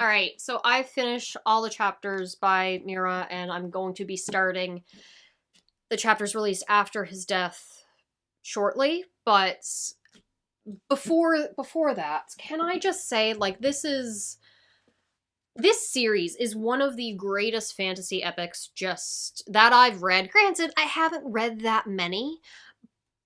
Alright, so I finished all the chapters by Miura, and I'm going to be starting the chapters released after his death shortly, but before that, can I just say, like, this series is one of the greatest fantasy epics just that I've read. Granted, I haven't read that many,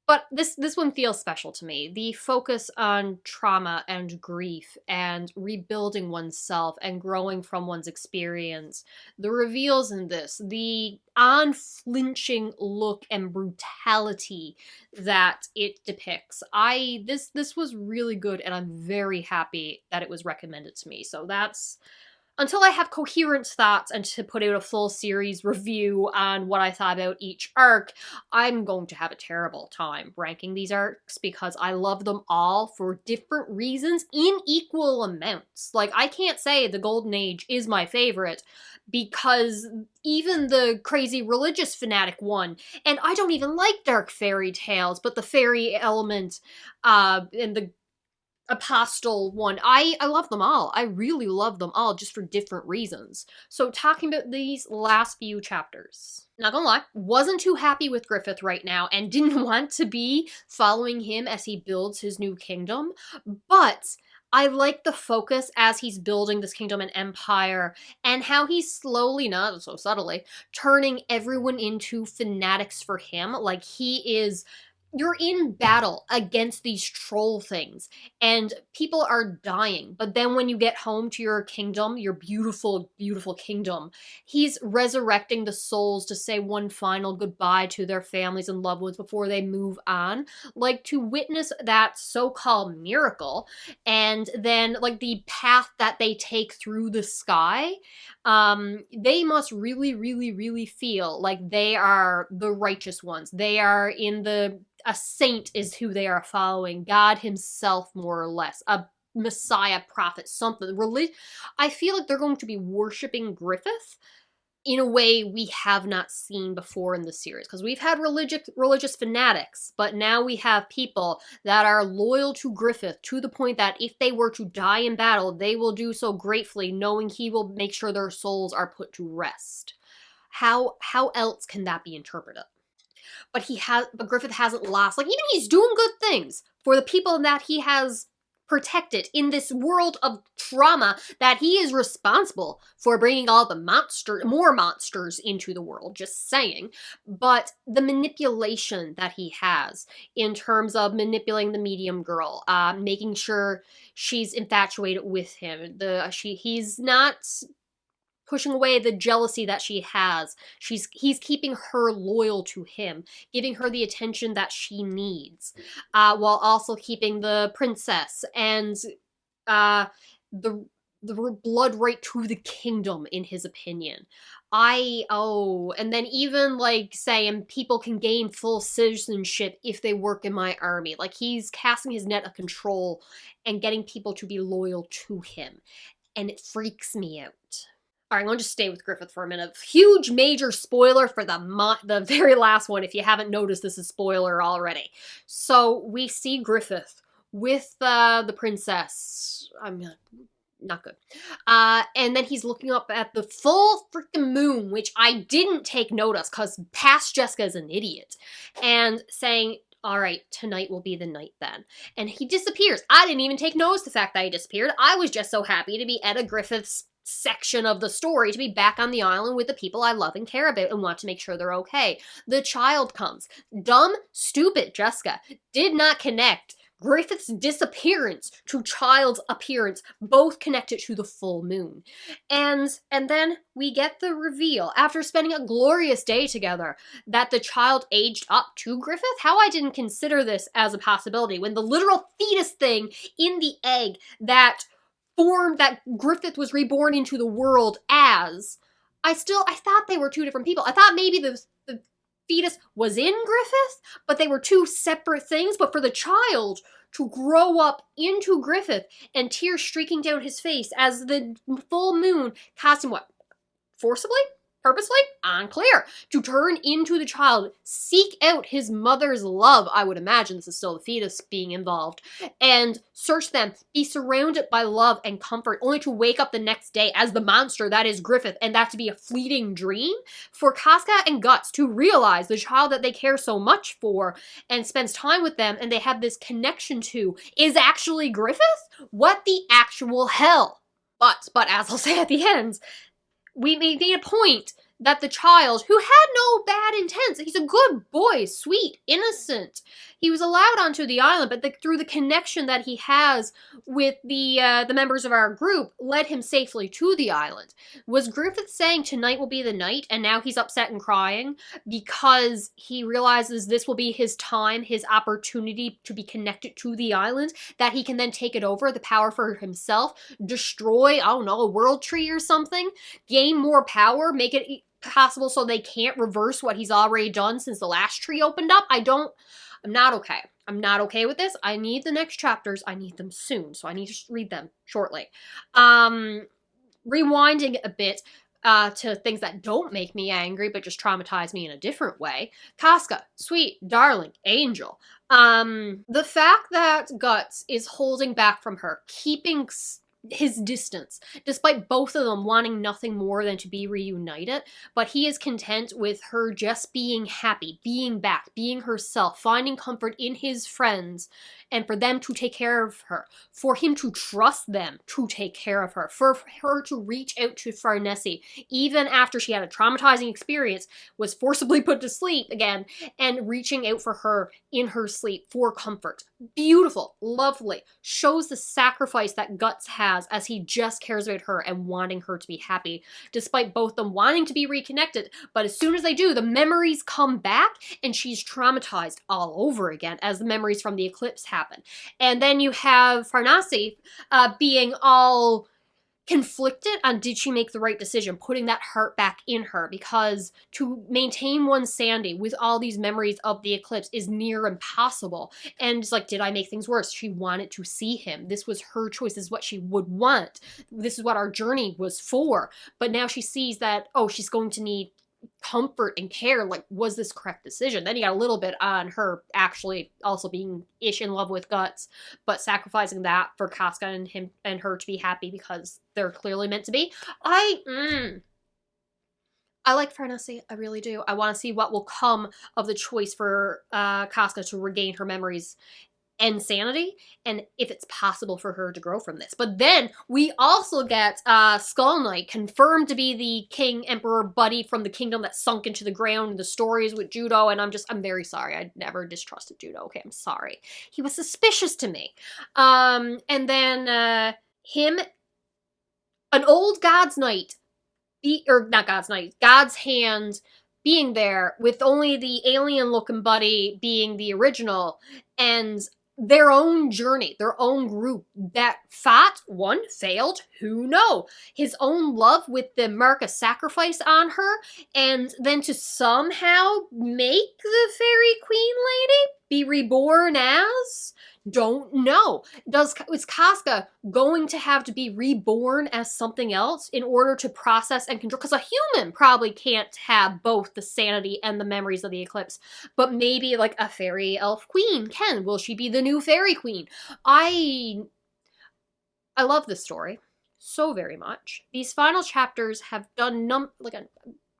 but this one feels special to me. The focus on trauma and grief and rebuilding oneself and growing from one's experience. The reveals in this, the unflinching look and brutality that it depicts. This was really good, and I'm very happy that it was recommended to me. So that's until I have coherent thoughts and to put out a full series review on what I thought about each arc, I'm going to have a terrible time ranking these arcs because I love them all for different reasons in equal amounts. Like, I can't say the Golden Age is my favorite because even the crazy religious fanatic one, and I don't even like dark fairy tales, but the fairy element and the Apostle one. I love them all. I really love them all, just for different reasons. So talking about these last few chapters. Not gonna lie, wasn't too happy with Griffith right now and didn't want to be following him as he builds his new kingdom, but I like the focus as he's building this kingdom and empire, and how he's slowly, not so subtly, turning everyone into fanatics for him. Like, you're in battle against these troll things, and people are dying. But then when you get home to your kingdom, your beautiful, beautiful kingdom, he's resurrecting the souls to say one final goodbye to their families and loved ones before they move on. Like, to witness that so-called miracle, and then, like, the path that they take through the sky, they must really, really, really feel like they are the righteous ones. They are a saint is who they are following. God himself, more or less. A messiah, prophet, something. I feel like they're going to be worshipping Griffith in a way we have not seen before in the series. Because we've had religious fanatics, but now we have people that are loyal to Griffith to the point that if they were to die in battle, they will do so gratefully, knowing he will make sure their souls are put to rest. How else can that be interpreted? But Griffith hasn't lost. Like, even he's doing good things for the people that he has protected in this world of trauma that he is responsible for bringing all the more monsters into the world, just saying. But the manipulation that he has in terms of manipulating the medium girl, making sure she's infatuated with him, he's not pushing away the jealousy that she has. He's keeping her loyal to him, giving her the attention that she needs, while also keeping the princess and the blood right to the kingdom, in his opinion. And then even, like, saying people can gain full citizenship if they work in my army. Like, he's casting his net of control and getting people to be loyal to him. And it freaks me out. Alright, I'm going to just stay with Griffith for a minute. Huge major spoiler for the very last one. If you haven't noticed, this is spoiler already. So we see Griffith with the princess. Not good. And then he's looking up at the full freaking moon, which I didn't take notice because past Jessica is an idiot, and saying, all right, tonight will be the night then. And he disappears. I didn't even take notice of the fact that he disappeared. I was just so happy to be Etta Griffith's section of the story, to be back on the island with the people I love and care about and want to make sure they're okay. The child comes. Dumb, stupid Jessica did not connect Griffith's disappearance to child's appearance, both connected to the full moon. And then we get the reveal, after spending a glorious day together, that the child aged up to Griffith. How I didn't consider this as a possibility, when the literal fetus thing in the egg that formed, that Griffith was reborn into the world as, I thought they were two different people. I thought maybe the fetus was in Griffith, but they were two separate things. But for the child to grow up into Griffith and tears streaking down his face as the full moon caused him, what, forcibly? Purposely? Unclear. To turn into the child, seek out his mother's love, I would imagine this is still the fetus being involved, and search them, be surrounded by love and comfort, only to wake up the next day as the monster that is Griffith, and that to be a fleeting dream? For Casca and Guts to realize the child that they care so much for and spends time with them and they have this connection to is actually Griffith? What the actual hell? But as I'll say at the end, we made a point that the child, who had no bad intents, he's a good boy, sweet, innocent, he was allowed onto the island, but through the connection that he has with the members of our group, led him safely to the island. Was Griffith saying tonight will be the night, and now he's upset and crying because he realizes this will be his time, his opportunity to be connected to the island, that he can then take it over, the power for himself, destroy, I don't know, a world tree or something, gain more power, make it possible so they can't reverse what he's already done since the last tree opened up? I'm not okay. I'm not okay with this. I need the next chapters. I need them soon, so I need to read them shortly. Rewinding a bit to things that don't make me angry, but just traumatize me in a different way. Casca, sweet, darling, angel. The fact that Guts is holding back from her, keeping his distance, despite both of them wanting nothing more than to be reunited, but he is content with her just being happy, being back, being herself, finding comfort in his friends, and for them to take care of her, for him to trust them to take care of her, for her to reach out to Farnessi, even after she had a traumatizing experience, was forcibly put to sleep again, and reaching out for her in her sleep for comfort. Beautiful, lovely, shows the sacrifice that Guts has as he just cares about her and wanting her to be happy, despite both them wanting to be reconnected, but as soon as they do, the memories come back and she's traumatized all over again as the memories from the eclipse happen. And then you have Farnessi being all conflicted on did she make the right decision, putting that heart back in her, because to maintain one's sanity with all these memories of the eclipse is near impossible. And it's like, did I make things worse? She wanted to see him. This was her choice. This is what she would want. This is what our journey was for. But now she sees that, oh, she's going to need comfort and care. Like, was this correct decision? Then you got a little bit on her actually also being ish in love with Guts, but sacrificing that for Casca and him and her to be happy because they're clearly meant to be. I like Farnessi, I really do. I want to see what will come of the choice for Casca to regain her memories and sanity, and if it's possible for her to grow from this. But then we also get Skull Knight confirmed to be the king emperor buddy from the kingdom that sunk into the ground in the stories with Judo, and I'm very sorry. I never distrusted Judo. Okay, I'm sorry. He was suspicious to me. And then him, an old God's Knight, not God's Knight, God's Hand being there with only the alien-looking buddy being the original, and their own journey, their own group that fought, won, failed, who know? His own love with the mark of sacrifice on her, and then to somehow make the fairy queen lady be reborn as? Don't know. Is Casca going to have to be reborn as something else in order to process and control? Because a human probably can't have both the sanity and the memories of the eclipse. But maybe like a fairy elf queen can. Will she be the new fairy queen? I love this story so very much. These final chapters have done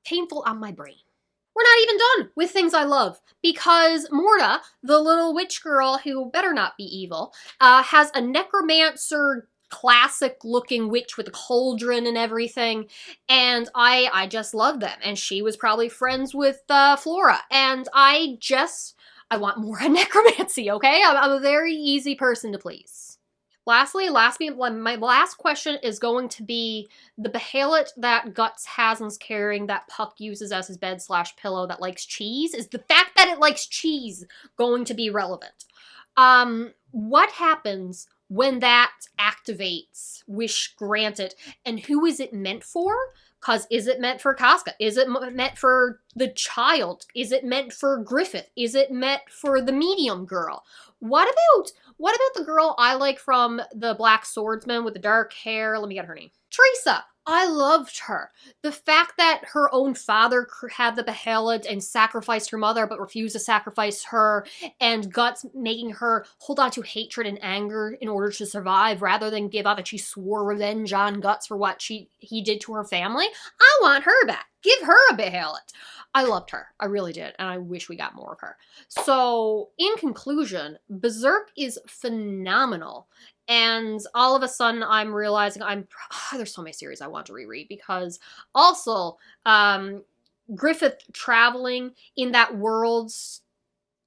painful on my brain. We're not even done with things I love, because Morta, the little witch girl who better not be evil, has a necromancer classic-looking witch with a cauldron and everything, and I just love them, and she was probably friends with Flora, and I want more necromancy, okay? I'm a very easy person to please. Lastly, my last question is going to be the behelit that Guts has and is carrying that Puck uses as his bed/pillow that likes cheese. Is the fact that it likes cheese going to be relevant? What happens when that activates Wish Granted, and who is it meant for? Because is it meant for Casca? Is it meant for the child? Is it meant for Griffith? Is it meant for the medium girl? What about the girl I like from the Black Swordsman with the dark hair? Let me get her name. Teresa, I loved her. The fact that her own father had the Behelit and sacrificed her mother but refused to sacrifice her, and Guts making her hold on to hatred and anger in order to survive rather than give up, and she swore revenge on Guts for what he did to her family. I want her back. Give her a Behelit. I loved her. I really did, and I wish we got more of her. So, in conclusion, Berserk is phenomenal. And all of a sudden, I'm realizing there's so many series I want to reread, because also, Griffith traveling in that world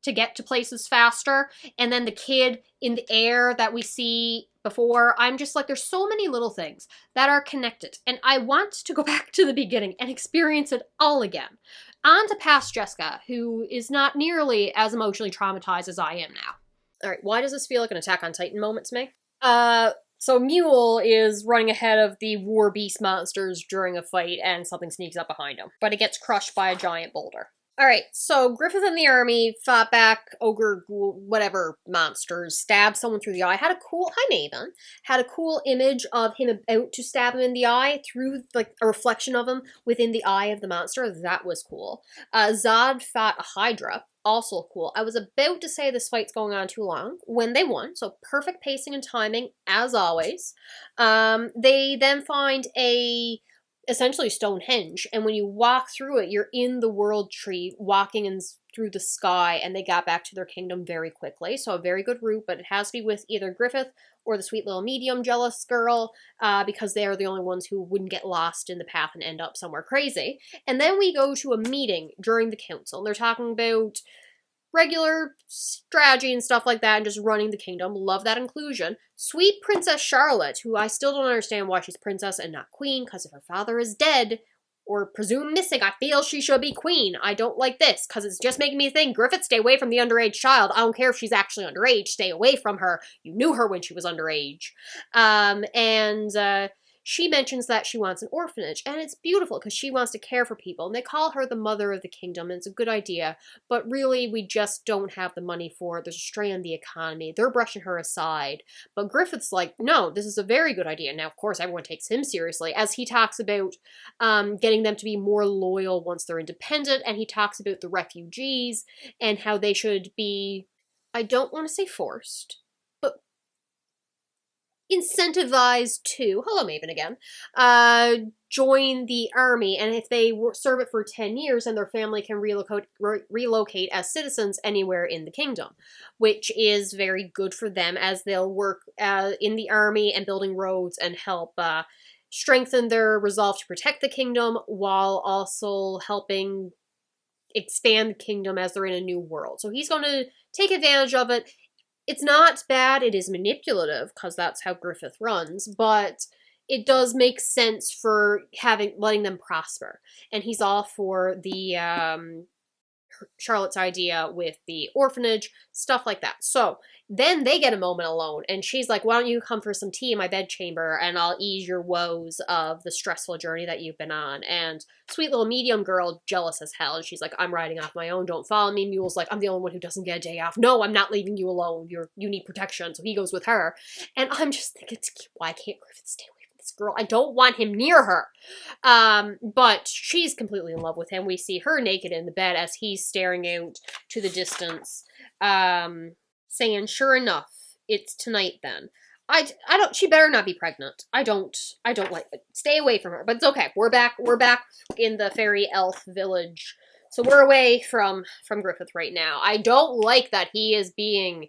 to get to places faster, and then the kid in the air that we see before, I'm just like, there's so many little things that are connected, and I want to go back to the beginning and experience it all again. On to past Jessica, who is not nearly as emotionally traumatized as I am now. Alright, why does this feel like an Attack on Titan moment to me? So Mule is running ahead of the war beast monsters during a fight, and something sneaks up behind him. But it gets crushed by a giant boulder. Alright, so Griffith and the army fought back ogre, ghoul, whatever monsters, stabbed someone through the eye. Had a cool image of him about to stab him in the eye through, like, a reflection of him within the eye of the monster. That was cool. Zod fought a Hydra. Also cool. I was about to say this fight's going on too long when they won, so perfect pacing and timing, as always. They then find essentially Stonehenge, and when you walk through it, you're in the world tree, walking through the sky, and they got back to their kingdom very quickly, so a very good route, but it has to be with either Griffith or the sweet little medium jealous girl, because they are the only ones who wouldn't get lost in the path and end up somewhere crazy. And then we go to a meeting during the council, and they're talking about regular strategy and stuff like that, and just running the kingdom. Love that inclusion. Sweet Princess Charlotte, who I still don't understand why she's princess and not queen, because if her father is dead, or presumed missing, I feel she should be queen. I don't like this, because it's just making me think, Griffith, stay away from the underage child. I don't care if she's actually underage, stay away from her. You knew her when she was underage. She mentions that she wants an orphanage, and it's beautiful because she wants to care for people, and they call her the mother of the kingdom, and it's a good idea, but really we just don't have the money for it. There's a strain on the economy. They're brushing her aside, but Griffith's like, no, this is a very good idea. Now, of course, everyone takes him seriously, as he talks about getting them to be more loyal once they're independent, and he talks about the refugees and how they should be, I don't want to say forced, incentivized to, hello Maven again, join the army, and if they serve it for 10 years, then their family can relocate as citizens anywhere in the kingdom, which is very good for them, as they'll work in the army and building roads and help strengthen their resolve to protect the kingdom, while also helping expand the kingdom as they're in a new world. So he's going to take advantage of it. It's not bad, it is manipulative, because that's how Griffith runs, but it does make sense for letting them prosper. And he's all for the Charlotte's idea with the orphanage, stuff like that. So then they get a moment alone, and she's like, why don't you come for some tea in my bedchamber, and I'll ease your woes of the stressful journey that you've been on. And sweet little medium girl, jealous as hell, and she's like, I'm riding off my own, don't follow me. Mule's like, I'm the only one who doesn't get a day off. No, I'm not leaving you alone. You need protection. So he goes with her. And I'm just thinking, why can't Griffith stay away from this girl? I don't want him near her. But she's completely in love with him. We see her naked in the bed as he's staring out to the distance, saying, sure enough, it's tonight then. She better not be pregnant. I don't like it. Stay away from her, but it's okay. We're back in the fairy elf village. So we're away from Griffith right now. I don't like that he is being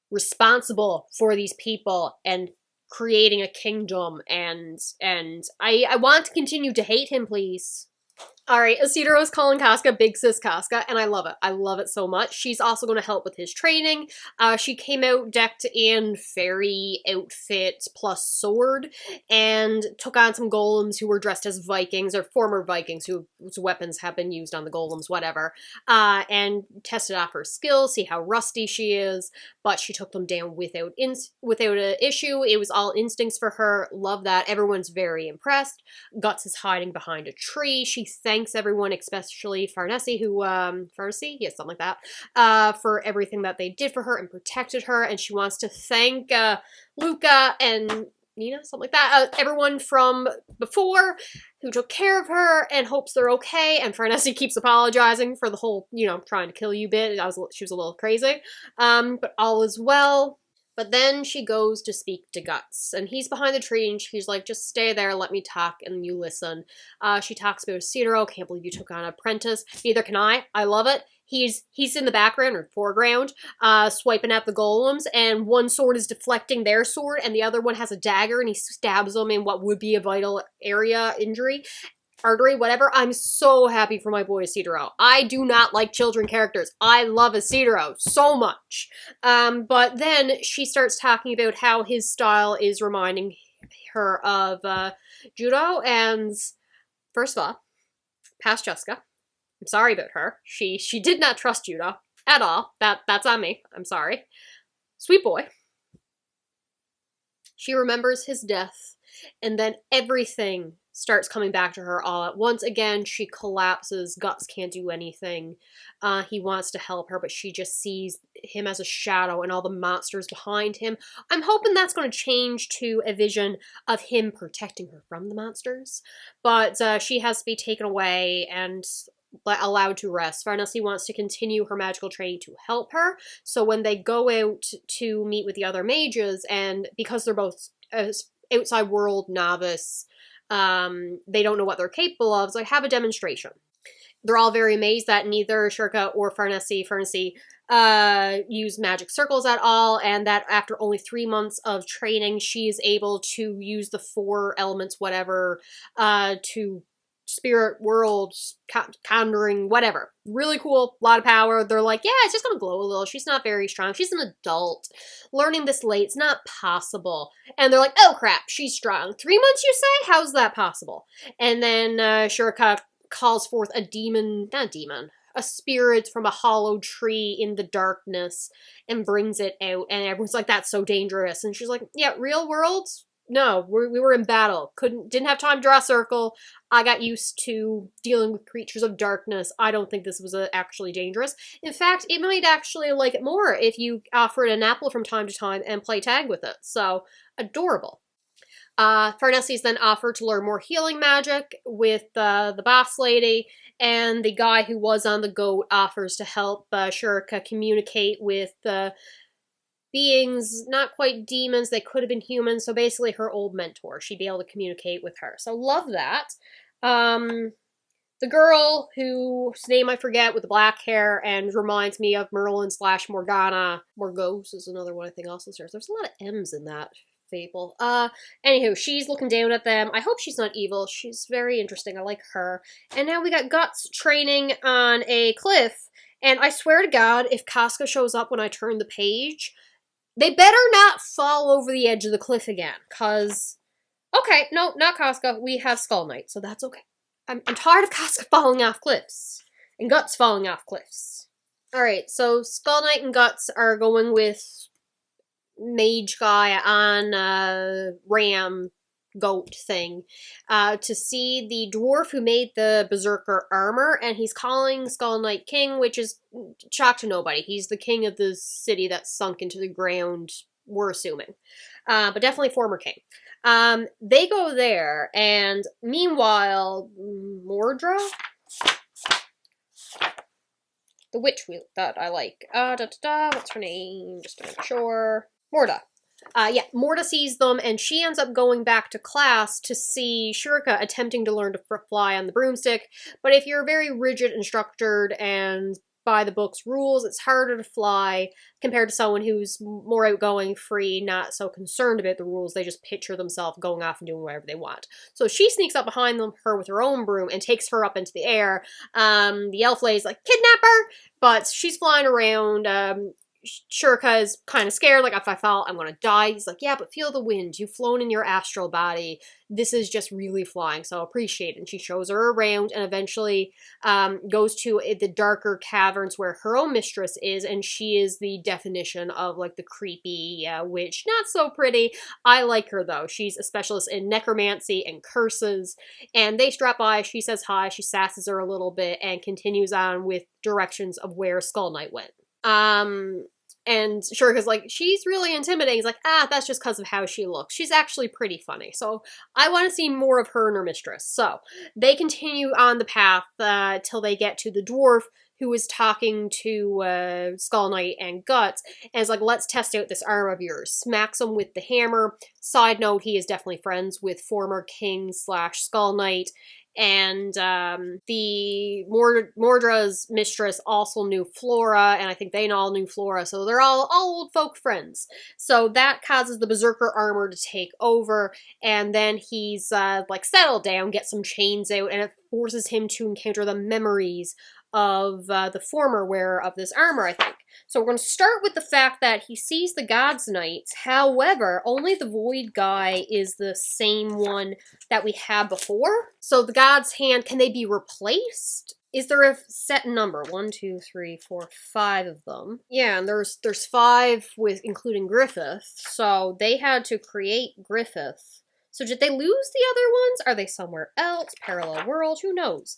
responsible for these people and creating a kingdom, and I want to continue to hate him, please. Alright, Isidro is calling Casca Big Sis Casca, and I love it. I love it so much. She's also going to help with his training. She came out decked in fairy outfit plus sword, and took on some golems who were dressed as Vikings, or former Vikings whose weapons have been used on the golems, whatever, and tested off her skills, see how rusty she is, but she took them down without an issue. It was all instincts for her. Love that. Everyone's very impressed. Guts is hiding behind a tree. She thanks everyone, especially Farnese, Farnese? Yes, something like that, for everything that they did for her and protected her, and she wants to thank Luca and Nina, something like that. Everyone from before who took care of her and hopes they're okay. And Farnessi keeps apologizing for the whole, trying to kill you bit. She was a little crazy. But all is well. But then she goes to speak to Guts, and he's behind the tree, and she's like, just stay there, let me talk, and you listen. She talks about Cedro, can't believe you took on an apprentice. Neither can I love it. He's in the background, or foreground, swiping at the golems, and one sword is deflecting their sword, and the other one has a dagger, and he stabs them in what would be a vital area injury. Artery, whatever. I'm so happy for my boy Isidro. I do not like children characters. I love Isidro so much. But then she starts talking about how his style is reminding her of judo. And first of all, past Jessica. I'm sorry about her. She did not trust judo at all. That's on me. I'm sorry. Sweet boy. She remembers his death, and then everything starts coming back to her all at once. Again, she collapses. Guts can't do anything. He wants to help her, but she just sees him as a shadow and all the monsters behind him. I'm hoping that's going to change to a vision of him protecting her from the monsters. But she has to be taken away and allowed to rest. Farnessi wants to continue her magical training to help her. So when they go out to meet with the other mages, and because they're both outside world novice, they don't know what they're capable of, so I have a demonstration. They're all very amazed that neither Shurka or Farnessi use magic circles at all, and that after only 3 months of training, she is able to use the 4 elements, whatever, to spirit, worlds, conjuring, whatever. Really cool, a lot of power. They're like, yeah, it's just gonna glow a little. She's not very strong. She's an adult. Learning this late, it's not possible. And they're like, oh crap, she's strong. 3 months, you say? How's that possible? And then Shurka calls forth a spirit from a hollow tree in the darkness and brings it out. And everyone's like, that's so dangerous. And she's like, yeah, real world? No, we were in battle. Didn't have time to draw a circle. I got used to dealing with creatures of darkness. I don't think this was actually dangerous. In fact, it might actually like it more if you offer it an apple from time to time and play tag with it. So, adorable. Farnessi's then offered to learn more healing magic with the boss lady, and the guy who was on the goat offers to help Shurika communicate with beings, not quite demons, they could have been humans, so basically her old mentor. She'd be able to communicate with her. So love that. The girl whose name I forget with the black hair and reminds me of Merlin / Morgana. Morgause is another one I think also serves. There's a lot of M's in that fable. Anywho, she's looking down at them. I hope she's not evil. She's very interesting. I like her. And now we got Guts training on a cliff. And I swear to God, if Casca shows up when I turn the page, they better not fall over the edge of the cliff again, because... Okay, no, not Casca. We have Skull Knight, so that's okay. I'm tired of Casca falling off cliffs. And Guts falling off cliffs. Alright, so Skull Knight and Guts are going with Mage Guy on Ram goat thing to see the dwarf who made the Berserker armor, and he's calling Skull Knight King, which is shock to nobody. He's the king of the city that's sunk into the ground, we're assuming. But definitely former king. They go there, and meanwhile, Mordra? The witch that I like. What's her name? Just to make sure. Morda. Morda sees them, and she ends up going back to class to see Shurika attempting to learn to fly on the broomstick. But if you're very rigid and structured and by the book's rules, it's harder to fly compared to someone who's more outgoing, free, not so concerned about the rules. They just picture themselves going off and doing whatever they want. So she sneaks up behind her with her own broom and takes her up into the air. The elf lady's like, kidnap her! But she's flying around. Shurika is kind of scared, like, if I fall, I'm gonna die. He's like, yeah, but feel the wind. You've flown in your astral body. This is just really flying, so appreciate it. And she shows her around and eventually goes to the darker caverns where her own mistress is, and she is the definition of, like, the creepy witch. Not so pretty. I like her, though. She's a specialist in necromancy and curses, and they strap by. She says hi. She sasses her a little bit and continues on with directions of where Skull Knight went. And Shurika's like, she's really intimidating. He's like, that's just because of how she looks. She's actually pretty funny. So I want to see more of her and her mistress. So they continue on the path till they get to the dwarf who is talking to Skull Knight and Guts, and is like, let's test out this arm of yours. Smacks him with the hammer. Side note, he is definitely friends with former King / Skull Knight, and the Mordra's mistress also knew Flora, and I think they all knew Flora, so they're all old folk friends. So that causes the Berserker armor to take over, and then he's like, settle down, get some chains out, and it forces him to encounter the memories of the former wearer of this armor, I think. So we're going to start with the fact that he sees the God's Knights. However, only the Void guy is the same one that we had before. So the God's Hand, can they be replaced? Is there a set number? 1, 2, 3, 4, 5 of them. Yeah, and there's 5 with including Griffith. So they had to create Griffith. So did they lose the other ones? Are they somewhere else? Parallel world? Who knows?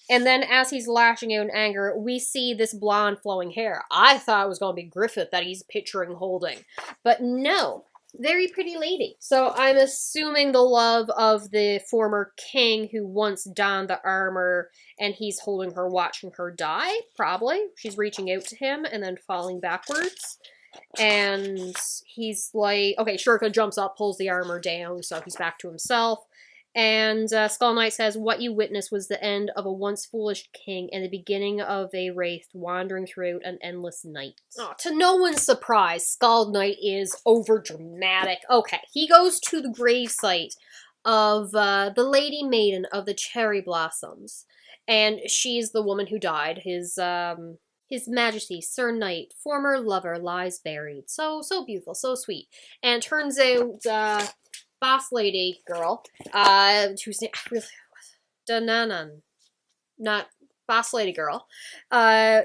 And then as he's lashing out in anger, we see this blonde flowing hair. I thought it was going to be Griffith that he's picturing holding. But no, very pretty lady. So I'm assuming the love of the former king who once donned the armor, and he's holding her, watching her die, probably. She's reaching out to him and then falling backwards. And he's like, okay, Shurika jumps up, pulls the armor down, so he's back to himself. And Skull Knight says, what you witnessed was the end of a once foolish king and the beginning of a wraith wandering throughout an endless night. Oh, to no one's surprise, Skull Knight is overdramatic. Okay, he goes to the gravesite of the Lady Maiden of the Cherry Blossoms. And she's the woman who died. His Majesty, Sir Knight, former lover, lies buried. So beautiful, so sweet. And turns out, boss lady girl, whose name, Dananan, not boss lady girl,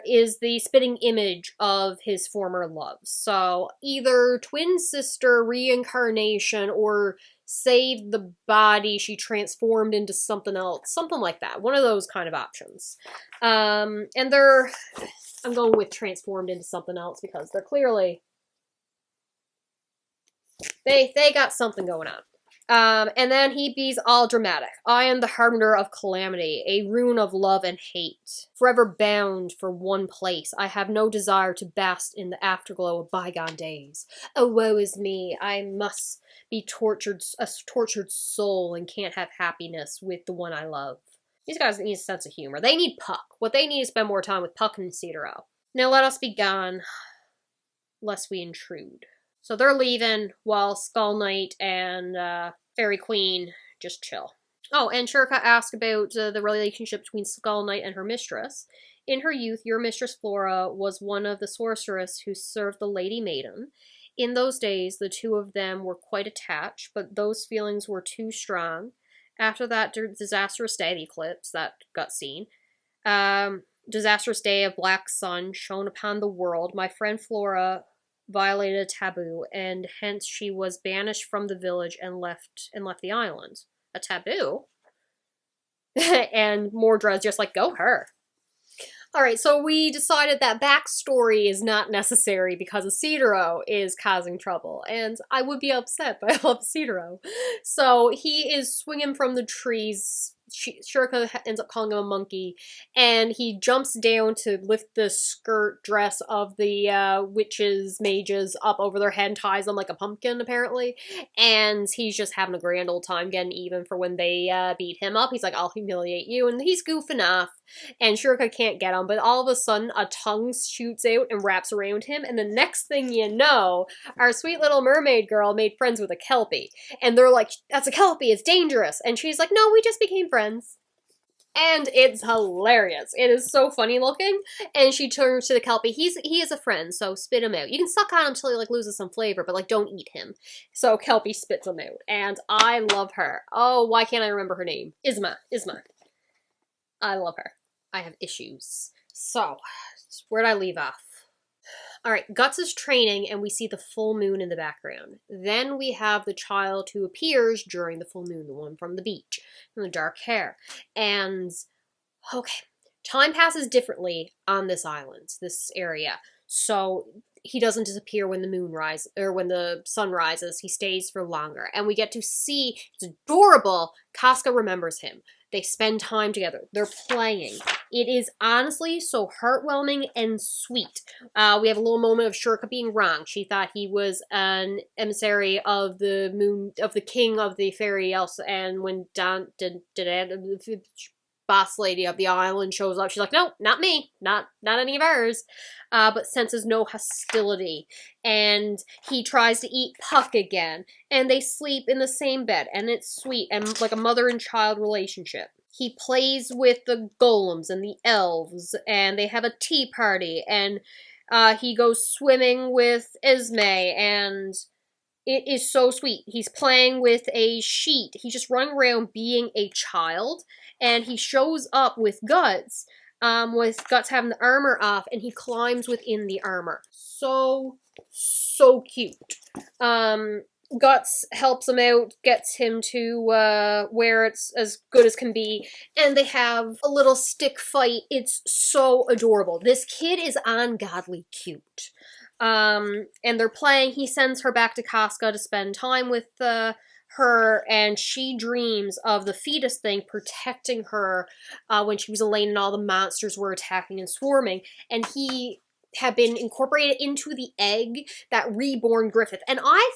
is the spitting image of his former loves. So either twin sister reincarnation or saved the body, she transformed into something else, something like that. One of those kind of options. And I'm going with transformed into something else because they're clearly, they got something going on. And then he bees all dramatic. I am the harbinger of calamity, a rune of love and hate. Forever bound for one place, I have no desire to bask in the afterglow of bygone days. Oh, woe is me, I must be a tortured soul and can't have happiness with the one I love. These guys need a sense of humor. They need Puck. What they need is spend more time with Puck and Cedaro. Now let us be gone, lest we intrude. So they're leaving while Skull Knight and Fairy Queen just chill. Oh, and Shurika asked about the relationship between Skull Knight and her mistress. In her youth, your mistress Flora was one of the sorceress who served the Lady Maiden. In those days, the two of them were quite attached, but those feelings were too strong. After that disastrous day, the eclipse that got seen, disastrous day of black sun shone upon the world, my friend Flora violated a taboo, and hence she was banished from the village and left the island. A taboo? And Mordra's just like, go her. Alright, so we decided that backstory is not necessary because Cedaro is causing trouble, and I would be upset, but I love Cedaro. So he is swinging from the trees. Shurika ends up calling him a monkey, and he jumps down to lift the skirt dress of the witches, mages up over their head and ties them like a pumpkin, apparently, and he's just having a grand old time getting even for when they beat him up. He's like, I'll humiliate you, and he's goofing off, and Shurika can't get him, but all of a sudden a tongue shoots out and wraps around him, and the next thing you know, our sweet little mermaid girl made friends with a Kelpie, and they're like, that's a Kelpie, it's dangerous, and she's like, no, we just became friends. And it's hilarious. It is so funny looking. And she turns to the Kelpie. He is a friend, so spit him out. You can suck on him until he like loses some flavor, but like don't eat him. So Kelpie spits him out. And I love her. Oh, why can't I remember her name? Isma. I love her. I have issues. So, where'd I leave off? Alright, Guts is training, and we see the full moon in the background. Then we have the child who appears during the full moon, the one from the beach, and the dark hair. And, okay, time passes differently on this island, this area. so he doesn't disappear when the moon rises, or when the sun rises. He stays for longer. And we get to see, it's adorable, Casca remembers him. They spend time together. They're playing. It is honestly so heartwarming and sweet. We have a little moment of Shurika being wrong. She thought he was an emissary of the moon, of the king of the fairy Elsa, and when boss lady of the island shows up, she's like, no, not me, not any of ours, but senses no hostility, and he tries to eat Puck again, and they sleep in the same bed, and it's sweet, and like a mother and child relationship. He plays with the golems and the elves, and they have a tea party, and he goes swimming with Isma, and it is so sweet. He's playing with a sheet. He's just running around being a child, and he shows up with Guts having the armor off, and he climbs within the armor. So cute. Guts helps him out, gets him to where it's as good as can be, and they have a little stick fight. It's so adorable. This kid is ungodly cute. And they're playing. He sends her back to Casca to spend time with her, and she dreams of the fetus thing protecting her when she was alone and all the monsters were attacking and swarming, and he had been incorporated into the egg that reborn Griffith. And I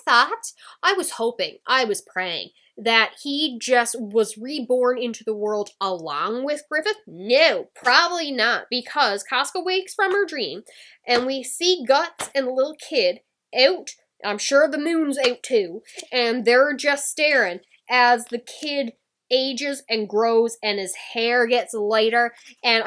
was hoping, I was praying that he just was reborn into the world along with Griffith. No, probably not, because Casca wakes from her dream, and we see Guts and the little kid out. I'm sure the moon's out too, and they're just staring as the kid ages and grows, and his hair gets lighter, and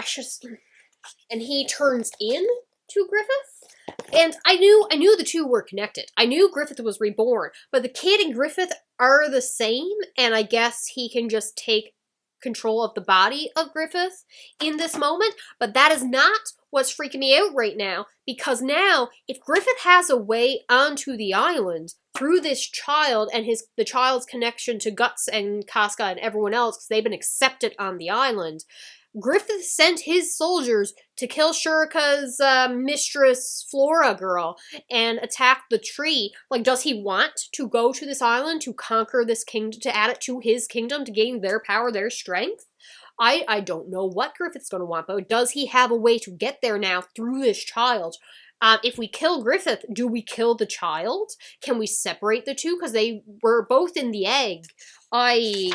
he turns in to Griffith. And I knew the two were connected. I knew Griffith was reborn, but the kid and Griffith are the same, and I guess he can just take control of the body of Griffith in this moment, but that is not what's freaking me out right now, because now, if Griffith has a way onto the island through this child and the child's connection to Guts and Casca and everyone else, because they've been accepted on the island, Griffith sent his soldiers to kill Shurika's mistress Flora girl and attack the tree. Like, does he want to go to this island to conquer this kingdom, to add it to his kingdom, to gain their power, their strength? I don't know what Griffith's going to want, but does he have a way to get there now through this child? If we kill Griffith, do we kill the child? Can we separate the two? Because they were both in the egg. I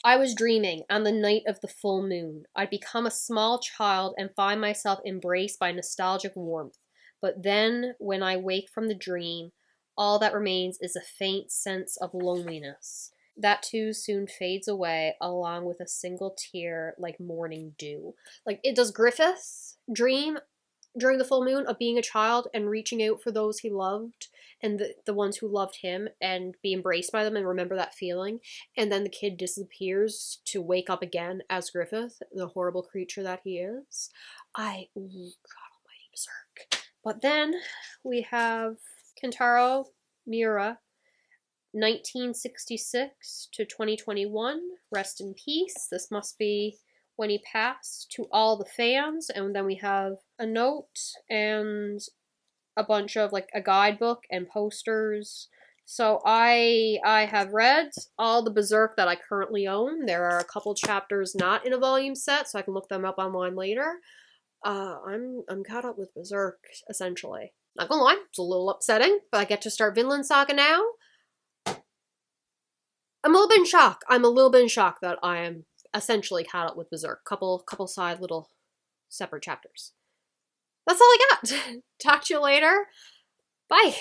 was dreaming on the night of the full moon. I'd become a small child and find myself embraced by nostalgic warmth. But then, when I wake from the dream, all that remains is a faint sense of loneliness. That too soon fades away, along with a single tear like morning dew. Like, does Griffith dream during the full moon of being a child and reaching out for those he loved and the ones who loved him, and be embraced by them and remember that feeling? And then the kid disappears to wake up again as Griffith, the horrible creature that he is. God almighty, Berserk. But then we have Kentaro Miura, 1966 to 2021. Rest in peace. This must be when he passed, to all the fans. And then we have a note and a bunch of, like, a guidebook and posters. So I have read all the Berserk that I currently own. There are a couple chapters not in a volume set, so I can look them up online later. I'm caught up with Berserk, essentially. Not gonna lie, it's a little upsetting, but I get to start Vinland Saga now. I'm a little bit in shock that I am essentially caught up with Berserk. Couple side little separate chapters. That's all I got. Talk to you later. Bye.